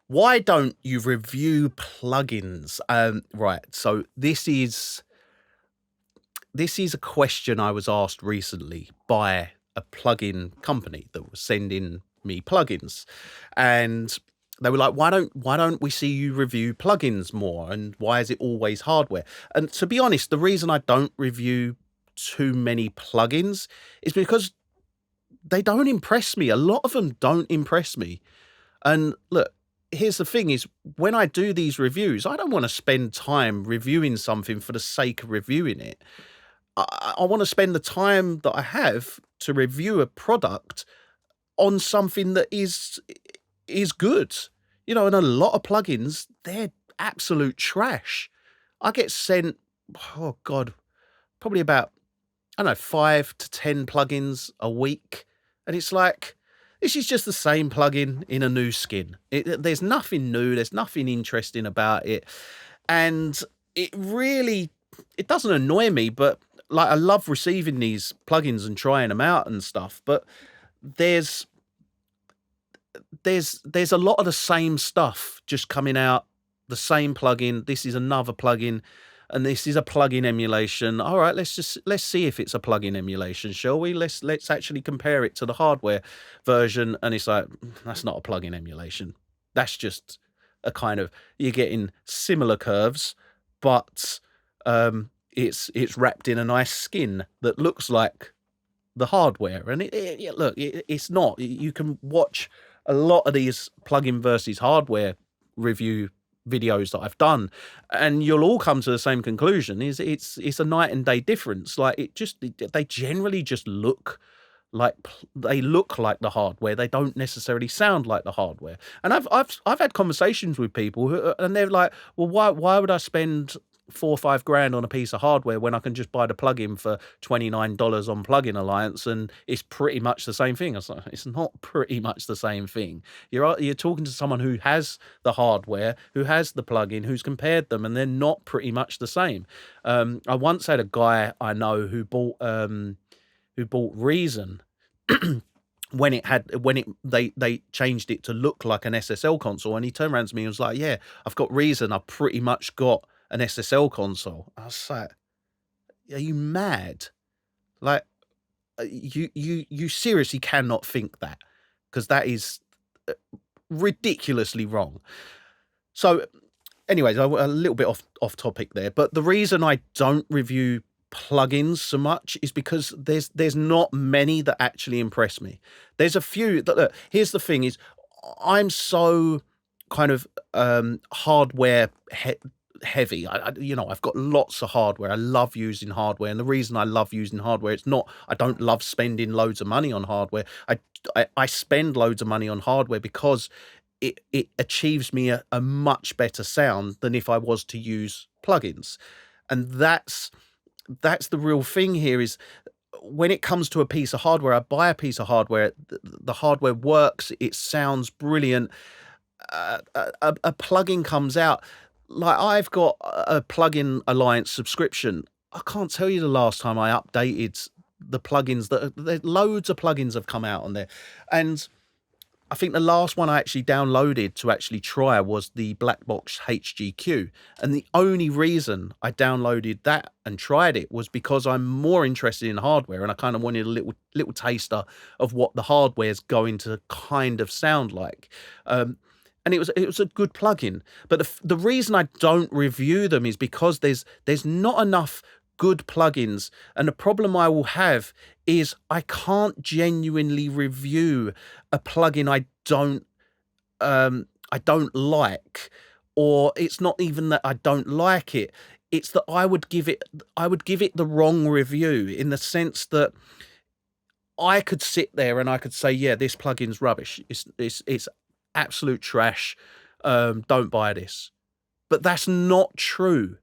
Why don't you review plugins? Right. So this is a question I was asked recently by a plugin company that was sending me plugins, and they were like, "Why don't we see you review plugins more? And why is it always hardware?" And to be honest, the reason I don't review too many plugins is because they don't impress me. A lot of them don't impress me. And look, here's the thing: is when I do these reviews, I don't want to spend time reviewing something for the sake of reviewing it. I want to spend the time that I have to review a product on something that is good. And a lot of plugins, they're absolute trash. I get sent, oh God, probably about, I don't know, 5 to 10 plugins a week. And it's like, this is just the same plugin in a new skin. There's nothing new. There's nothing interesting about it. And it doesn't annoy me, but like I love receiving these plugins and trying them out and stuff. But there's there's a lot of the same stuff just coming out, the same plugin. This is another plugin, and this is a plugin emulation. All right, let's see if it's a plugin emulation, shall we? Let's actually compare it to the hardware version, and it's like, that's not a plugin emulation. That's just a kind of, you're getting similar curves, but it's wrapped in a nice skin that looks like the hardware. And look, it's not. You can watch a lot of these plugin versus hardware review videos that I've done, and you'll all come to the same conclusion: is it's a night and day difference. Like, they generally just look like the hardware. They don't necessarily sound like the hardware. And I've had conversations with people and they're like, well, why would I spend 4 or 5 grand on a piece of hardware when I can just buy the plugin for $29 on Plugin Alliance and it's pretty much the same thing? I was like, it's not pretty much the same thing. You're talking to someone who has the hardware, who has the plugin, who's compared them, and they're not pretty much the same. I once had a guy I know who bought Reason they changed it to look like an SSL console, and he turned around to me and was like, "Yeah, I've got Reason. I've pretty much got an SSL console." I was like, "Are you mad? Like, you seriously cannot think that, because that is ridiculously wrong." So, anyways, a little bit off topic there, but the reason I don't review plugins so much is because there's not many that actually impress me. There's a few that, look, here's the thing: is I'm so kind of hardware heavy. I've got lots of hardware. I love using hardware, and the reason I love using hardware, it's not, I don't love spending loads of money on hardware. I spend loads of money on hardware because it achieves me a much better sound than if I was to use plugins. And that's the real thing here. Is when it comes to a piece of hardware, I buy a piece of hardware, the hardware works, it sounds brilliant. A plugin comes out, like I've got a Plugin Alliance subscription. I can't tell you the last time I updated the plugins. Loads of plugins have come out on there, and I think the last one I actually downloaded to actually try was the Black Box HGQ. And the only reason I downloaded that and tried it was because I'm more interested in hardware, and I kind of wanted a little taster of what the hardware is going to kind of sound like. And it was a good plugin. But the reason I don't review them is because there's not enough good plugins, and the problem I will have is I can't genuinely review a plugin I don't like, or it's not even that I don't like it. It's that I would give it the wrong review, in the sense that I could sit there and I could say, yeah, this plugin's rubbish. It's absolute trash. Don't buy this. But that's not true,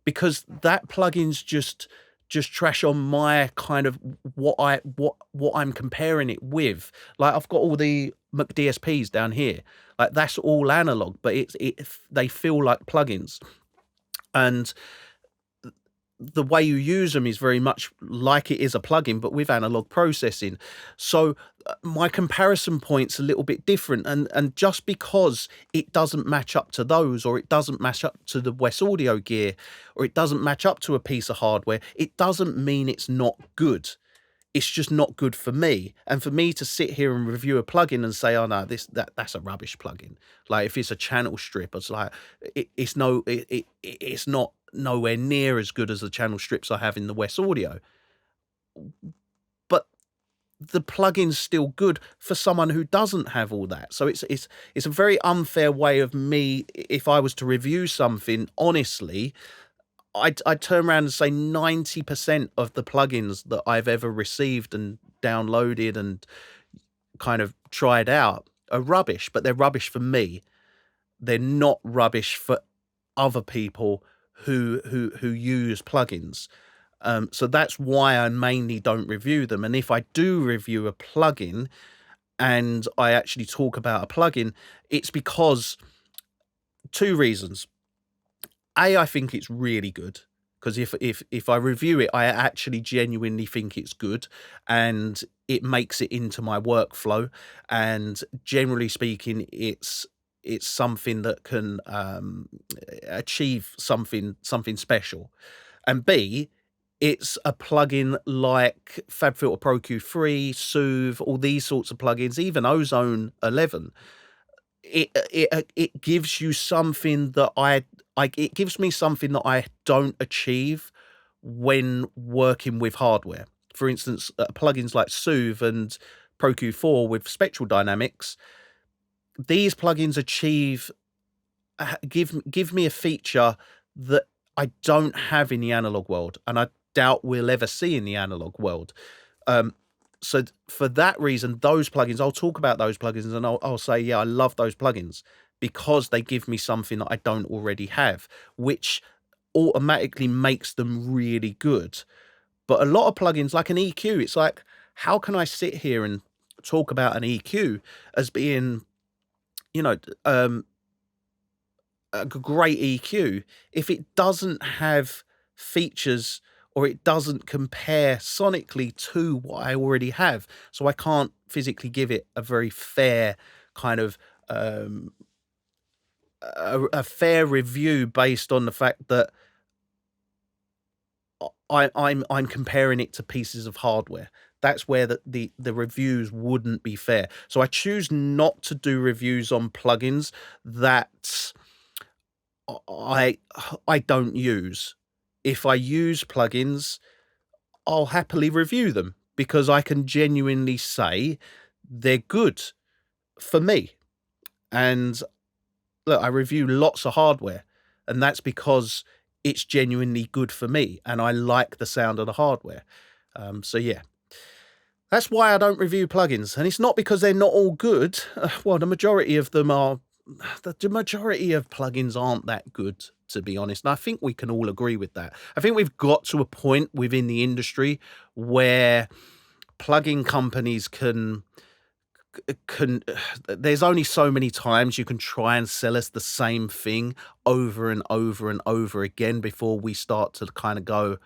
because that plugin's just trash on my kind of what I'm comparing it with. Like, I've got all the McDSPs down here. Like, that's all analog, but they feel like plugins. And the way you use them is very much like it is a plugin, but with analog processing. So my comparison point's a little bit different, and just because it doesn't match up to those, or it doesn't match up to the West Audio gear, or it doesn't match up to a piece of hardware, it doesn't mean it's not good. It's just not good for me. And for me to sit here and review a plugin and say, oh no, that's a rubbish plugin. Like if it's a channel strip, it's like it's not nowhere near as good as the channel strips I have in the West Audio. But the plugin's still good for someone who doesn't have all that. So it's a very unfair way of me, if I was to review something honestly, I'd turn around and say 90% of the plugins that I've ever received and downloaded and kind of tried out are rubbish, but they're rubbish for me. They're not rubbish for other people who use plugins. So that's why I mainly don't review them. And if I do review a plugin and I actually talk about a plugin, it's because two reasons. I think it's really good, because if I review it, I actually genuinely think it's good and it makes it into my workflow. And generally speaking, it's something that can achieve something special. And B, it's a plugin like FabFilter Pro Q3, Soothe, all these sorts of plugins, even Ozone 11. It gives you something that it gives me something that I don't achieve when working with hardware. For instance, plugins like Soothe and Pro Q4 with spectral dynamics, these plugins give me a feature that I don't have in the analog world, and I doubt we'll ever see in the analog world. So for that reason, those plugins, I'll talk about those plugins and I'll say, yeah, I love those plugins because they give me something that I don't already have, which automatically makes them really good. But a lot of plugins, like an EQ, it's like, how can I sit here and talk about an EQ as being, a great EQ if it doesn't have features or it doesn't compare sonically to what I already have? So I can't physically give it a very fair kind of a fair review based on the fact that I'm comparing it to pieces of hardware. That's where the reviews wouldn't be fair. So I choose not to do reviews on plugins that I don't use. If I use plugins, I'll happily review them because I can genuinely say they're good for me. And look, I review lots of hardware, and that's because it's genuinely good for me and I like the sound of the hardware. So yeah, that's why I don't review plugins. And it's not because they're not all good. Well, the majority of them are. The majority of plugins aren't that good, to be honest. And I think we can all agree with that. I think we've got to a point within the industry where plugin companies can there's only so many times you can try and sell us the same thing over and over and over again before we start to kind of go, do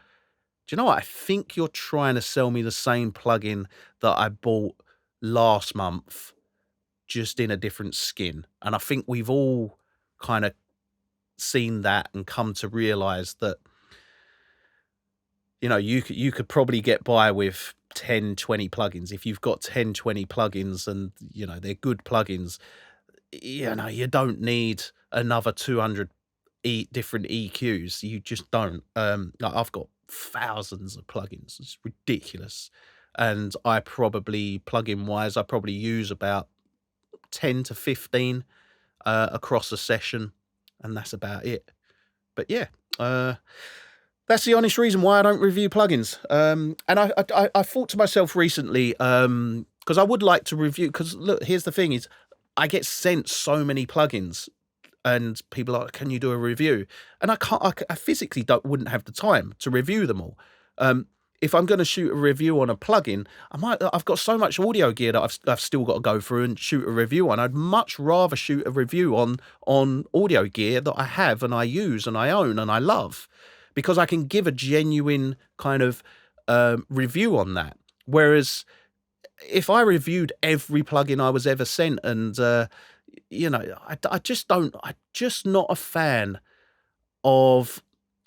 you know what? I think you're trying to sell me the same plugin that I bought last month, just in a different skin. And I think we've all kind of seen that and come to realize that, you could probably get by with 10, 20 plugins. If you've got 10, 20 plugins and, they're good plugins, you don't need another 200 different EQs. You just don't. I've got thousands of plugins. It's ridiculous. And I probably, plugin wise, I probably use about 10 to 15 across a session, and that's about it. But yeah, that's the honest reason why I don't review plugins. And I thought to myself recently, because I would like to review, because look, here's the thing is, I get sent so many plugins and people are like, can you do a review? And I physically wouldn't have the time to review them all. If I'm going to shoot a review on a plugin, I've got so much audio gear that I've still got to go through and shoot a review on. I'd much rather shoot a review on audio gear that I have and I use and I own and I love, because I can give a genuine kind of review on that. Whereas if I reviewed every plugin I was ever sent, and I just don't. I'm just not a fan of.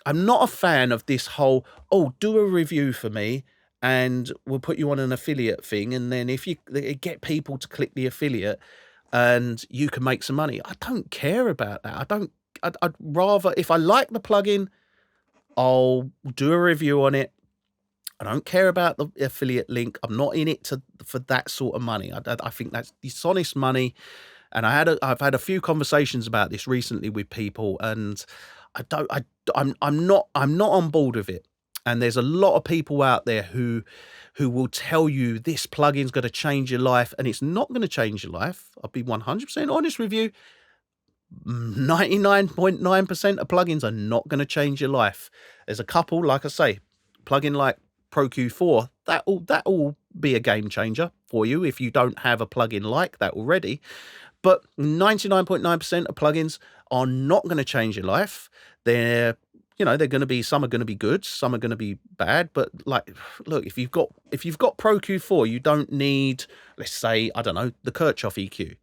I'm not a fan of this whole, oh, do a review for me and we'll put you on an affiliate thing, and then if you get people to click the affiliate and you can make some money. I don't care about that. I don't. I'd rather, if I like the plugin, I'll do a review on it. I don't care about the affiliate link. I'm not in it for that sort of money. I think that's dishonest money. And I've had a few conversations about this recently with people, and I'm not on board with it. And there's a lot of people out there who will tell you this plugin's going to change your life, and it's not going to change your life. I'll be 100% honest with you. 99.9% of plugins are not going to change your life. There's a couple, like I say, plugin like ProQ4, that'll be a game changer for you if you don't have a plugin like that already. But 99.9% of plugins are not going to change your life. They're going to be, some are going to be good, some are going to be bad. But like, look, if you've got ProQ4, you don't need, let's say, I don't know, the Kirchhoff EQ.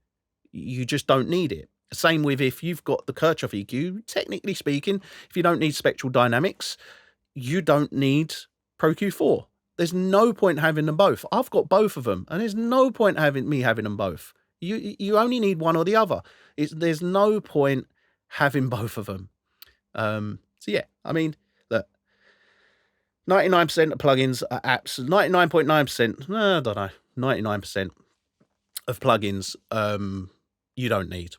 You just don't need it. Same with if you've got the Kirchhoff EQ, technically speaking, if you don't need spectral dynamics, you don't need ProQ4. There's no point having them both. I've got both of them, and there's no point having them both. You only need one or the other. There's no point having both of them. So yeah, I mean, look, 99% of plugins are absolutely 99.9%. I don't know, 99% of plugins you don't need,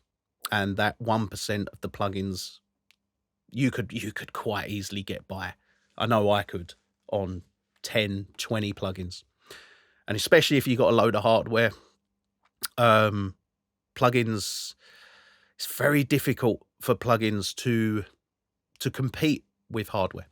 and that 1% of the plugins you could quite easily get by. I know I could on 10, 20 plugins, and especially if you got a load of hardware. Plugins, it's very difficult for plugins to compete with hardware.